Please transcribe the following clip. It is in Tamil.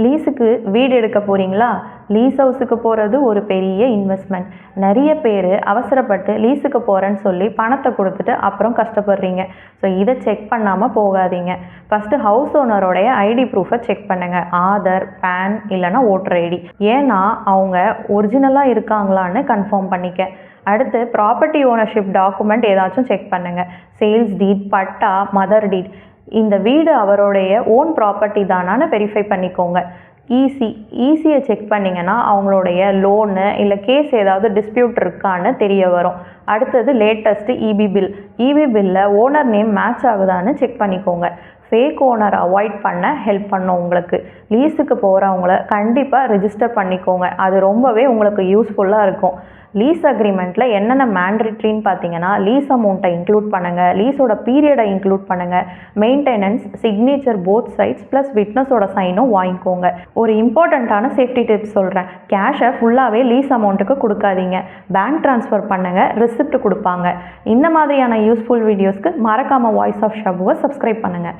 லீஸுக்கு வீடு எடுக்க போகிறீங்களா? லீஸ் ஹவுஸுக்கு போகிறது ஒரு பெரிய இன்வெஸ்ட்மெண்ட். நிறைய பேர் அவசரப்பட்டு லீஸுக்கு போகிறேன்னு சொல்லி பணத்தை கொடுத்துட்டு அப்புறம் கஷ்டப்படுறீங்க. ஸோ இதை செக் பண்ணாமல் போகாதீங்க. ஃபஸ்ட்டு ஹவுஸ் ஓனரோடைய ஐடி ப்ரூஃபை செக் பண்ணுங்கள். ஆதார், பேன் இல்லைனா ஓட்டர் ஐடி. ஏன்னா அவங்க ஒரிஜினலாக இருக்காங்களான்னு கன்ஃபார்ம் பண்ணிக்க. அடுத்து ப்ராப்பர்ட்டி ஓனர்ஷிப் டாக்குமெண்ட் ஏதாச்சும் செக் பண்ணுங்கள். சேல்ஸ் டீட், பட்டா, மதர் டீட். இந்த வீடு அவருடைய ஓன் ப்ராப்பர்ட்டி தானான்னு வெரிஃபை பண்ணிக்கோங்க. ஈஸியை செக் பண்ணிங்கன்னா அவங்களுடைய லோனு இல்லை கேஸ் ஏதாவது டிஸ்பியூட் இருக்கான்னு தெரிய வரும். அடுத்தது லேட்டஸ்ட்டு இபி பில். இபி பில்லில் ஓனர் நேம் மேட்ச் ஆகுதான்னு செக் பண்ணிக்கோங்க. ஃபேக் ஓனர் அவாய்ட் பண்ண ஹெல்ப் பண்ணும். உங்களுக்கு லீஸுக்கு போகிறவங்கள கண்டிப்பாக ரிஜிஸ்டர் பண்ணிக்கோங்க. அது ரொம்பவே உங்களுக்கு யூஸ்ஃபுல்லாக இருக்கும். லீஸ் அக்ரிமெண்ட்டில் என்னென்ன மேண்ட்ரிட்ரின்னு பார்த்தீங்கன்னா, லீஸ் அமௌண்ட்டை இன்க்ளூட் பண்ணுங்கள், லீஸோட பீரியடை இன்க்ளூட் பண்ணுங்கள், maintenance, signature both sides plus விட்னஸோட சைனும் வாங்கிக்கோங்க. ஒரு இம்பார்ட்டண்ட்டான சேஃப்டி டிப்ஸ் சொல்கிறேன். கேஷை ஃபுல்லாகவே லீஸ் அமௌண்ட்டுக்கு கொடுக்காதீங்க. பேங்க் ட்ரான்ஸ்ஃபர் பண்ணுங்கள், ரிசிப்ட் கொடுப்பாங்க. இந்த மாதிரியான யூஸ்ஃபுல் வீடியோஸ்க்கு மறக்காமல் வாய்ஸ் ஆஃப் ஷாபுவை சப்ஸ்கிரைப் பண்ணுங்கள்.